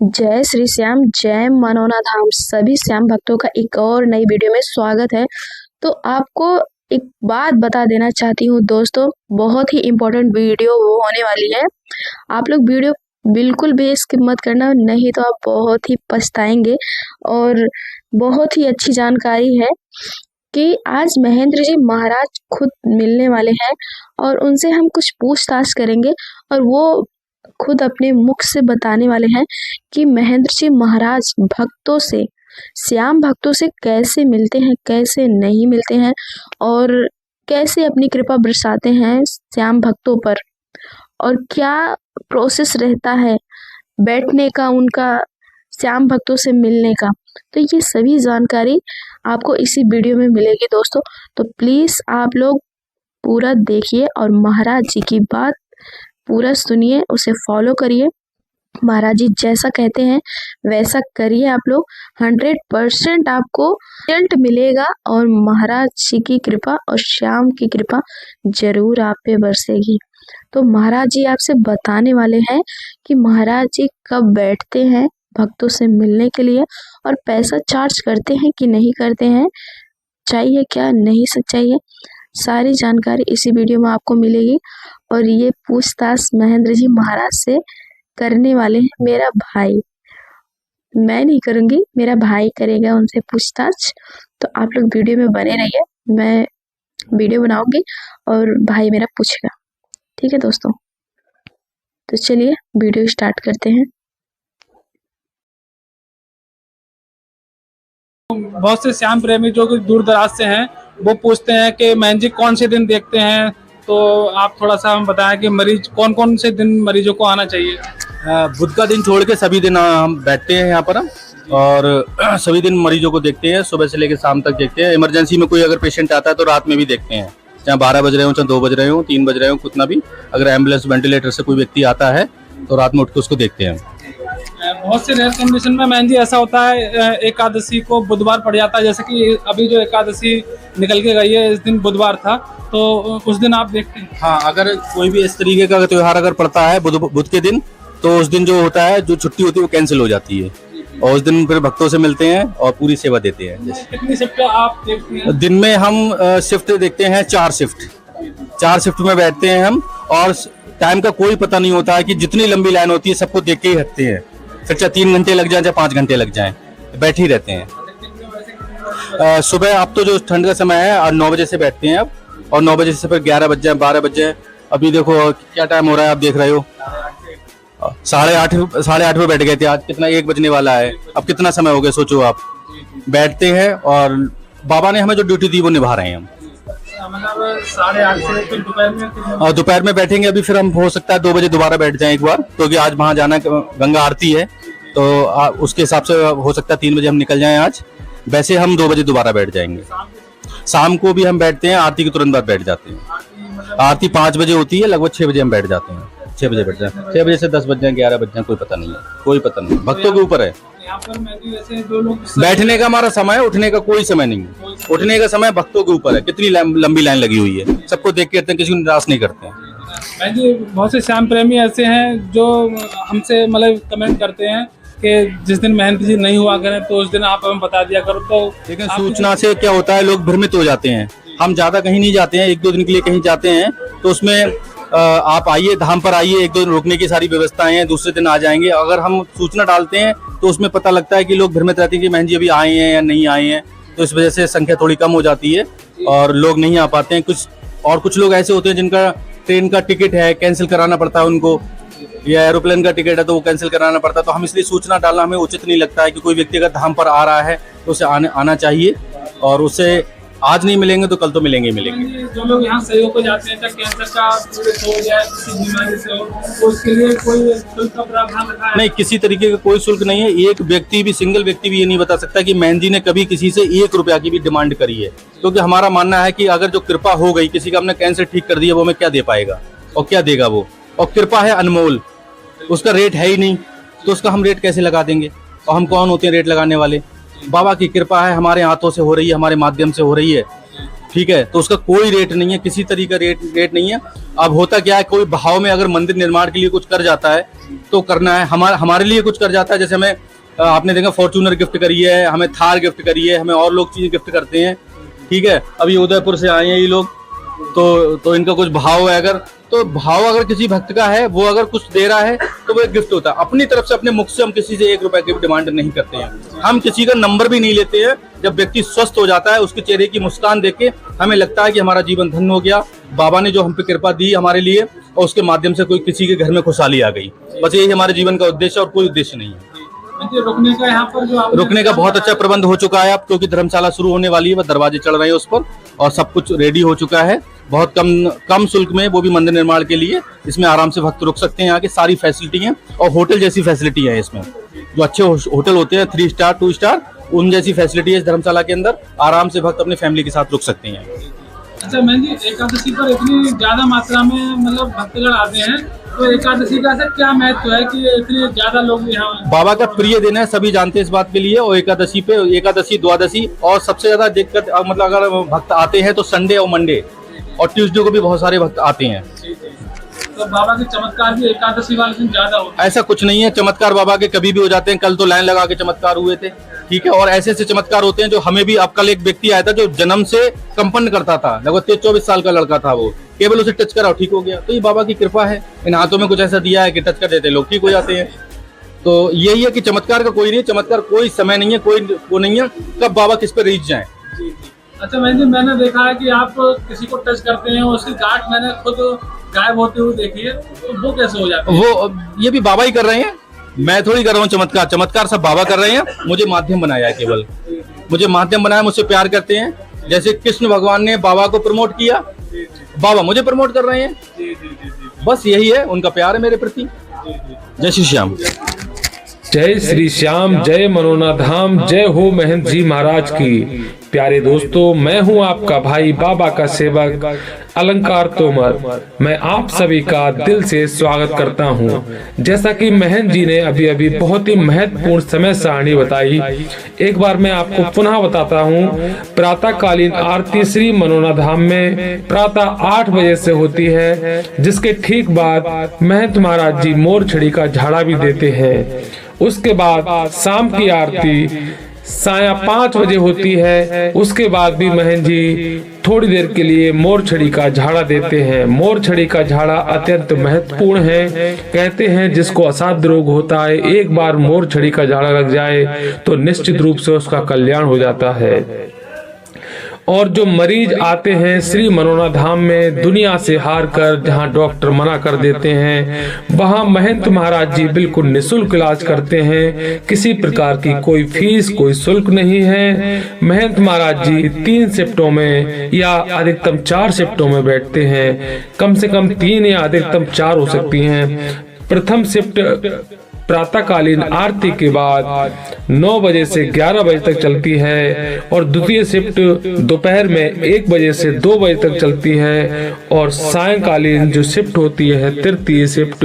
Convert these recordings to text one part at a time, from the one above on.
जय श्री श्याम, जय मनोना धाम। सभी श्याम भक्तों का एक और नई वीडियो में स्वागत है। तो आपको एक बात बता देना चाहती हूँ दोस्तों, बहुत ही इम्पोर्टेंट वीडियो वो होने वाली है। आप लोग वीडियो बिल्कुल भी स्किप मत करना, नहीं तो आप बहुत ही पछताएंगे। और बहुत ही अच्छी जानकारी है कि आज महेंद्र जी महाराज खुद मिलने वाले हैं और उनसे हम कुछ पूछताछ करेंगे और वो खुद अपने मुख से बताने वाले हैं कि महेंद्र जी महाराज भक्तों से, श्याम भक्तों से कैसे मिलते हैं, कैसे नहीं मिलते हैं और कैसे अपनी कृपा बरसाते हैं श्याम भक्तों पर, और क्या प्रोसेस रहता है बैठने का, उनका श्याम भक्तों से मिलने का। तो ये सभी जानकारी आपको इसी वीडियो में मिलेगी दोस्तों। तो प्लीज आप लोग पूरा देखिए और महाराज जी की बात पूरा सुनिए, उसे फॉलो करिए। महाराज जी जैसा कहते हैं वैसा करिए आप लोग, 100% आपको रिजल्ट मिलेगा और महाराज जी की कृपा और श्याम की कृपा जरूर आप पे बरसेगी। तो महाराज जी आपसे बताने वाले हैं कि महाराज जी कब बैठते हैं भक्तों से मिलने के लिए और पैसा चार्ज करते हैं कि नहीं करते हैं, चाहिए क्या नहीं चाहिए, सारी जानकारी इसी वीडियो में आपको मिलेगी। और ये पूछताछ महेंद्र जी महाराज से करने वाले हैं मेरा भाई, मैं नहीं करूंगी, मेरा भाई करेगा उनसे पूछताछ। तो आप लोग वीडियो में बने रहिए, मैं वीडियो बनाऊंगी और भाई मेरा पूछेगा, ठीक है दोस्तों। तो चलिए वीडियो स्टार्ट करते हैं। बहुत से श्याम प्रेमी जो कि दूर दराज से हैं वो पूछते हैं कि महेंद्र जी कौन से दिन देखते हैं, तो आप थोड़ा सा हम बताएं कि मरीज कौन कौन से दिन मरीजों को आना चाहिए। बुध का दिन छोड़ के सभी दिन हम बैठते हैं यहाँ पर हम, और सभी दिन मरीजों को देखते हैं, सुबह से लेकर शाम तक देखते हैं। इमरजेंसी में कोई अगर पेशेंट आता है तो रात में भी देखते हैं, चाहे 12 बज रहे हो, चाहे 2 बज रहे हो, 3 बज रहे हो, कितना भी। अगर एम्बुलेंस वेंटिलेटर से कोई व्यक्ति आता है तो रात में उठ के उसको देखते हैं। बहुत से रेयर कंडीशन में महेंद्र जी ऐसा होता है एकादशी को बुधवार पड़ जाता है, जैसे कि अभी जो एकादशी निकल के गई है इस दिन बुधवार था, तो उस दिन आप देखते हैं। हाँ, अगर कोई भी इस तरीके का त्योहार अगर पड़ता है बुध के दिन, तो उस दिन जो होता है, जो छुट्टी होती है वो कैंसिल हो जाती है और उस दिन फिर भक्तों से मिलते हैं और पूरी सेवा देते हैं। कितनी शिफ्ट आप देखते हैं? दिन में हम शिफ्ट देखते हैं, 4 शिफ्ट में बैठते हैं हम, और टाइम का कोई पता नहीं होता है कि जितनी लंबी लाइन होती है सबको देख के ही हटते हैं, फिर चाहे 3 घंटे लग जाए चाहे 5 घंटे लग जाए, बैठे ही रहते हैं। सुबह अब तो जो ठंड का समय है 9 बजे से बैठते हैं अब, और 9 बजे से फिर 11 बज जाए, 12 बज जाए। अभी देखो क्या टाइम हो रहा है, आप देख रहे हो 8:30 पे बैठ गए थे, आज कितना 1 बजने वाला है। अब कितना समय हो गया सोचो आप। बैठते हैं और बाबा ने हमें जो ड्यूटी दी वो निभा रहे हैं हम। मतलब 8:30 से फिर दोपहर में, और दोपहर में बैठेंगे अभी, फिर हम हो सकता है 2 बजे दोबारा बैठ जाएं एक बार, क्योंकि आज वहां जाना, गंगा आरती है, तो उसके हिसाब से हो सकता है 3 बजे हम निकल जाएं आज। वैसे हम 2 बजे दोबारा बैठ जाएंगे। शाम को भी हम बैठते हैं, आरती के तुरंत बाद बैठ जाते हैं। आरती 5 बजे होती है, लगभग 6 बजे हम बैठ जाते हैं। 6 बजे बैठ जाए, 6 बजे से 10 बज जाए, 11 बज जाए, कोई पता नहीं है, कोई पता नहीं, भक्तों के ऊपर है। यहाँ पर वैसे जो लोग बैठने का हमारा समय है, उठने का कोई समय नहीं है। उठने का समय भक्तों के ऊपर है, कितनी लंबी लाइन लगी हुई है, सबको देख के आते हैं, किसी को निराश नहीं करते हैं। महेंद्र जी बहुत से श्याम प्रेमी ऐसे हैं जो हमसे मतलब कमेंट करते हैं कि जिस दिन महेंद्र जी नहीं हुआ करें तो उस दिन आप हमें बता दिया करो। तो लेकिन सूचना से क्या होता है, लोग भ्रमित हो जाते हैं। हम ज्यादा कहीं नहीं जाते हैं, 1-2 दिन के लिए कहीं जाते हैं तो उसमें आप आइए, धाम पर आइए, 1-2 दिन रुकने की सारी व्यवस्थाएं हैं, दूसरे दिन आ जाएंगे। अगर हम सूचना डालते हैं तो उसमें पता लगता है कि लोग भ्रमित रहते हैं कि महेंद्र जी अभी आए हैं या नहीं आए हैं, तो इस वजह से संख्या थोड़ी कम हो जाती है और लोग नहीं आ पाते हैं। कुछ लोग ऐसे होते हैं जिनका ट्रेन का टिकट है, कैंसिल कराना पड़ता है उनको, या एरोप्लेन का टिकट है तो वो कैंसिल कराना पड़ता है। तो हम इसलिए सूचना डालना हमें उचित नहीं लगता है कि कोई व्यक्ति अगर धाम पर आ रहा है तो उसे आना चाहिए, और उससे आज नहीं मिलेंगे तो कल तो मिलेंगे ही मिलेंगे। जो लोग यहाँ सहयोग को जाते हैं, कैंसर का हो जाए, किसी बीमारी से हो, तो उसके लिए कोई शुल्क का प्रावधान रखा है? नहीं, किसी तरीके का कोई शुल्क नहीं है। एक व्यक्ति भी, सिंगल व्यक्ति भी ये नहीं बता सकता कि महेंद्र जी ने कभी किसी से 1 रुपया की भी डिमांड करी है, क्योंकि हमारा मानना है कि अगर जो कृपा हो गई, किसी का हमने कैंसर ठीक कर दिया, वो हमें क्या दे पाएगा और क्या देगा वो। और कृपा है अनमोल, उसका रेट है ही नहीं, तो उसका हम रेट कैसे लगा देंगे, और हम कौन होते हैं रेट लगाने वाले। बाबा की कृपा है, हमारे हाथों से हो रही है, हमारे माध्यम से हो रही है, ठीक है, तो उसका कोई रेट नहीं है, किसी तरीके का रेट नहीं है। अब होता क्या है, कोई भाव में अगर मंदिर निर्माण के लिए कुछ कर जाता है तो करना है, हमारे लिए कुछ कर जाता है, जैसे हमें आपने देखा फॉर्च्यूनर गिफ्ट करी है, हमें थार गिफ्ट करी है, हमें और लोग चीजें गिफ्ट करते हैं, ठीक है। अभी उदयपुर से आए हैं ये लोग, तो इनका कुछ भाव है, तो भाव अगर किसी भक्त का है, वो अगर कुछ दे रहा है तो वो एक गिफ्ट होता है। अपनी तरफ से, अपने मुख से हम किसी से 1 रुपए की डिमांड नहीं करते हैं, हम किसी का नंबर भी नहीं लेते हैं। जब व्यक्ति स्वस्थ हो जाता है, उसके चेहरे की मुस्कान देख के हमें लगता है कि हमारा जीवन धन्य हो गया, बाबा ने जो हम पे कृपा दी हमारे लिए, और उसके माध्यम से कोई किसी के घर में खुशहाली आ गई। बस यही हमारे जीवन का उद्देश्य और कोई उद्देश्य नहीं है। रुकने का यहाँ पर जो रुकने का बहुत अच्छा प्रबंध हो चुका है अब, क्योंकि धर्मशाला शुरू होने वाली है, वह दरवाजे चढ़ रहे हैं उस पर, और सब कुछ रेडी हो चुका है। बहुत कम शुल्क में, वो भी मंदिर निर्माण के लिए। इसमें आराम से भक्त रुक सकते हैं, यहाँ की सारी फैसिलिटी है, और होटल जैसी फैसिलिटी है इसमें। जो अच्छे होटल होते हैं 3 स्टार 2 स्टार, उन जैसी फैसिलिटी है इस धर्मशाला के अंदर। आराम से भक्त अपनी फैमिली के साथ रुक सकते हैं। अच्छा मैन जी, एकादशी पर इतनी ज्यादा मात्रा में मतलब भक्तगण आते हैं, तो एकादशी का ऐसा क्या महत्व है कि इतने ज्यादा लोग यहाँ? बाबा का प्रिय दिन है, सभी जानते हैं इस बात के लिए। और एकादशी पे, एकादशी, द्वादशी, और सबसे ज्यादा दिक्कत मतलब अगर भक्त आते हैं तो संडे और मंडे और ट्यूसडे को भी बहुत सारे भक्त आते हैं। तो बाबा के चमत्कार भी एकादशी वाले दिन ज्यादा होते हैं? ऐसा कुछ नहीं है, चमत्कार बाबा के कभी भी हो जाते हैं। कल तो लाइन लगा के चमत्कार हुए थे, ठीक है। और ऐसे ऐसे चमत्कार होते हैं जो हमें भी, अब कल एक व्यक्ति आया था जो जन्म से कंपन करता था, लगभग 23-24 साल का लड़का था वो, केवल उसे टच करा ठीक हो गया। तो ये बाबा की कृपा है, इन हाथों में कुछ ऐसा दिया है कि टच कर देते लोग ठीक हो जाते हैं। तो यही है कि चमत्कार का कोई नहीं, चमत्कार कोई समय नहीं है, कोई वो नहीं है कब बाबा किस पे रीच जाए। अच्छा मैन जी, मैंने देखा है कि आप किसी को टच करते हैं, उसकी गांठ मैंने खुद गायब होते हुए देखी है, तो वो कैसे हो जाता है? वो ये भी बाबा ही कर रहे हैं, मैं थोड़ी कर रहा हूँ चमत्कार। चमत्कार सब बाबा कर रहे हैं, मुझे माध्यम बनाया है, केवल मुझे माध्यम बनाया, मुझसे प्यार करते हैं। जैसे कृष्ण भगवान ने बाबा को प्रमोट किया, बाबा मुझे प्रमोट कर रहे हैं, बस यही है, उनका प्यार है मेरे प्रति। जय श्री श्याम। जय श्री श्याम, जय मनोना धाम, जय हो महंत जी महाराज की। प्यारे दोस्तों, मैं हूं आपका भाई, बाबा का सेवक अलंकार तोमर। मैं आप सभी का दिल से स्वागत करता हूं। जैसा कि महंत जी ने अभी अभी बहुत ही महत्वपूर्ण समय सारणी बताई, एक बार मैं आपको पुनः बताता हूं। प्रातःकालीन आरती श्री मनोना धाम में प्रातः 8 बजे से होती है, जिसके ठीक बाद महंत महाराज जी मोर छड़ी का झाड़ा भी देते हैं। उसके बाद शाम की आरती साया 5 बजे होती है। उसके बाद भी महंत जी थोड़ी देर के लिए मोर छड़ी का झाड़ा देते हैं। मोर छड़ी का झाड़ा अत्यंत महत्वपूर्ण है। कहते हैं जिसको असाध्य रोग होता है, एक बार मोर छड़ी का झाड़ा लग जाए तो निश्चित रूप से उसका कल्याण हो जाता है। और जो मरीज आते हैं श्री मनोना धाम में दुनिया से हार कर, जहाँ डॉक्टर मना कर देते हैं, वहाँ महंत महाराज जी बिल्कुल निःशुल्क इलाज करते हैं। किसी प्रकार की कोई फीस, कोई शुल्क नहीं है। महंत महाराज जी 3 शिफ्टों में या अधिकतम 4 शिफ्टों में बैठते हैं। कम से कम 3 या अधिकतम 4 हो सकती हैं। प्रथम शिफ्ट प्रातःकालीन आरती के बाद 9 बजे से 11 बजे तक चलती है, और द्वितीय शिफ्ट दोपहर में 1 बजे से 2 बजे तक चलती है, और सायंकालीन जो शिफ्ट होती है तृतीय शिफ्ट,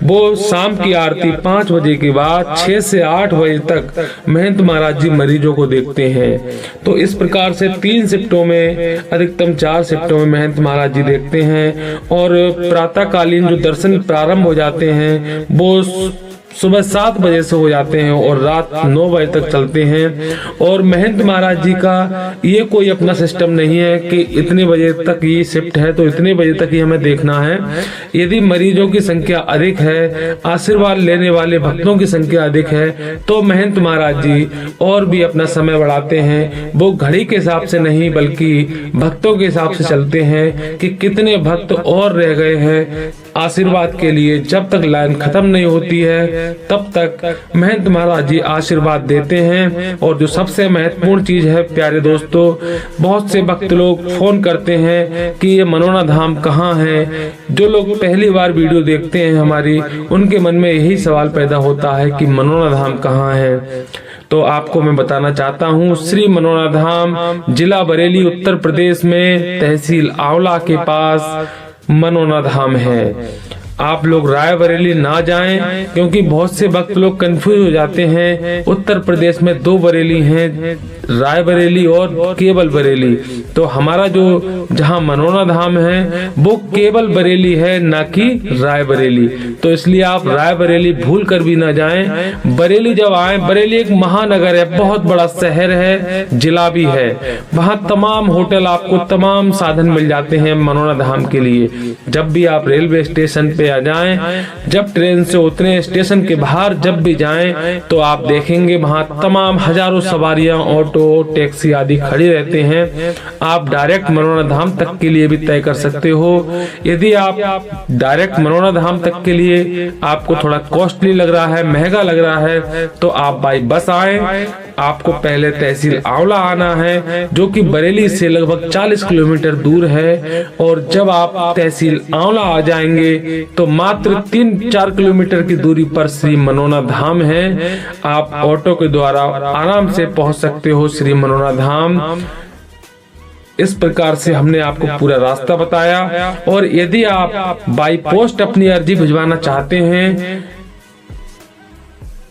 वो शाम की आरती 5 बजे के बाद 6 से 8 बजे तक महंत महाराज जी मरीजों को देखते हैं। तो इस प्रकार से 3 शिफ्टों में, अधिकतम 4 शिफ्टों में महंत महाराज जी देखते हैं। और प्रातःकालीन जो दर्शन प्रारंभ हो जाते हैं वो सुबह 7 बजे से हो जाते हैं और रात 9 बजे तक चलते हैं। और महंत महाराज जी का ये कोई अपना सिस्टम नहीं है कि इतने बजे तक ये शिफ्ट है तो इतने बजे तक ही हमें देखना है। यदि मरीजों की संख्या अधिक है, आशीर्वाद लेने वाले भक्तों की संख्या अधिक है, तो महंत महाराज जी और भी अपना समय बढ़ाते हैं। वो घड़ी के हिसाब से नहीं बल्कि भक्तों के हिसाब से चलते हैं कि कितने भक्त और रह गए हैं आशीर्वाद के लिए। जब तक लाइन खत्म नहीं होती है तब तक महंत महाराज जी आशीर्वाद देते हैं। और जो सबसे महत्वपूर्ण चीज है प्यारे दोस्तों, बहुत से भक्त लोग फोन करते हैं कि ये मनोना धाम कहाँ है। जो लोग पहली बार वीडियो देखते हैं हमारी, उनके मन में यही सवाल पैदा होता है कि मनोना धाम कहाँ है। तो आपको मैं बताना चाहता हूँ, श्री मनोना धाम जिला बरेली उत्तर प्रदेश में तहसील आंवला के पास मनोना धाम है। आप लोग रायबरेली ना जाएं, क्योंकि बहुत से भक्त लोग कंफ्यूज हो जाते हैं। उत्तर प्रदेश में 2 बरेली हैं, रायबरेली और केवल बरेली। तो हमारा जो जहां मनोना धाम है वो केवल बरेली है, ना कि रायबरेली। तो इसलिए आप रायबरेली भूल कर भी ना जाएं। बरेली जब आए, बरेली एक महानगर है, बहुत बड़ा शहर है, जिला भी है। वहां तमाम होटल, आपको तमाम साधन मिल जाते हैं मनोना धाम के लिए। जब भी आप रेलवे स्टेशन पे आ जाएं, जब ट्रेन से उतरे, स्टेशन के बाहर जब भी जाएं, तो आप देखेंगे वहां तमाम हजारों सवारियां, ऑटो, टैक्सी आदि खड़ी रहते हैं। आप डायरेक्ट मनोना धाम तक के लिए भी तय कर सकते हो। यदि आप डायरेक्ट मनोना धाम तक के लिए आपको थोड़ा कॉस्टली लग रहा है, महंगा लग रहा है, तो आप बाई बस आए। आपको पहले तहसील आंवला आना है, जो कि बरेली से लगभग 40 किलोमीटर दूर है। और जब आप तहसील आंवला आ जाएंगे तो मात्र 3-4 किलोमीटर की दूरी पर श्री मनोना धाम है। आप ऑटो के द्वारा आराम से पहुंच सकते हो श्री मनोना धाम। इस प्रकार से हमने आपको पूरा रास्ता बताया। और यदि आप बाई पोस्ट अपनी अर्जी भिजवाना चाहते हैं,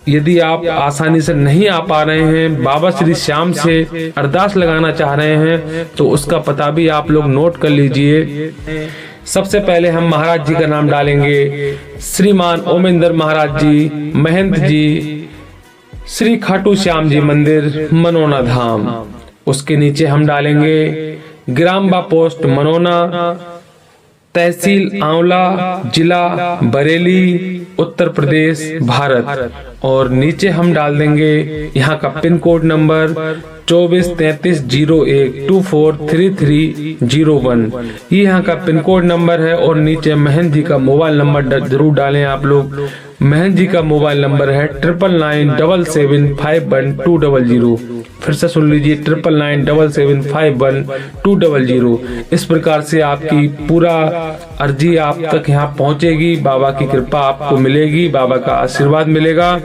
यदि आप आसानी से नहीं आ पा रहे हैं, बाबा श्री श्याम से अरदास लगाना चाह रहे हैं, तो उसका पता भी आप लोग नोट कर लीजिए। सबसे पहले हम महाराज जी का नाम डालेंगे, श्रीमान ओमेंद्र महाराज जी, महंत जी, श्री खाटू श्याम जी मंदिर, मनोना धाम। उसके नीचे हम डालेंगे ग्राम बा पोस्ट मनोना, तहसील आंवला, जिला बरेली, उत्तर प्रदेश, भारत। और नीचे हम डाल देंगे यहाँ का पिन कोड नंबर 243301 243301। ये यहाँ का पिन कोड नंबर है। और नीचे महंत जी का मोबाइल नंबर जरूर डालें आप लोग। महंत जी का मोबाइल नंबर है 9997751200। फिर से सुन लीजिए, 9997751200। इस प्रकार से आपकी पूरा अर्जी आप तक यहाँ पहुँचेगी। बाबा की कृपा आपको मिलेगी, बाबा का आशीर्वाद मिलेगा।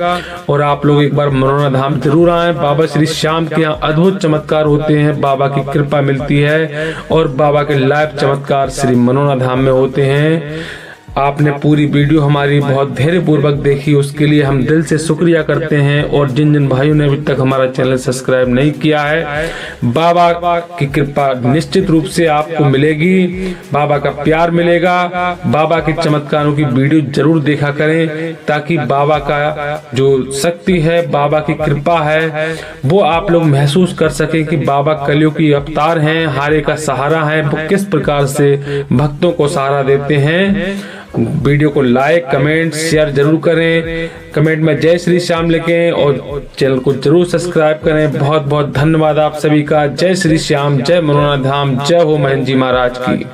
और आप लोग एक बार मनोना धाम जरूर आए। बाबा श्री श्याम के यहाँ अद्भुत चमत्कार होते हैं, बाबा की कृपा मिलती है। और बाबा के लाइव चमत्कार श्री मनोना धाम में होते हैं। आपने पूरी वीडियो हमारी बहुत धैर्य पूर्वक देखी, उसके लिए हम दिल से शुक्रिया करते हैं। और जिन जिन भाइयों ने अभी तक हमारा चैनल सब्सक्राइब नहीं किया है, बाबा की कृपा निश्चित रूप से आपको मिलेगी, बाबा का प्यार मिलेगा। बाबा के चमत्कारों की वीडियो जरूर देखा करें, ताकि बाबा का जो शक्ति है, बाबा की कृपा है, वो आप लोग महसूस कर सके कि बाबा कलयुग की अवतार हैं, हारे का सहारा है, वो किस प्रकार से भक्तों को सहारा देते हैं। वीडियो को लाइक, कमेंट, शेयर जरूर करें। कमेंट में जय श्री श्याम लिखें और चैनल को जरूर सब्सक्राइब करें। बहुत बहुत धन्यवाद आप सभी का। जय श्री श्याम, जय मनोना धाम, जय हो महंत जी महाराज की।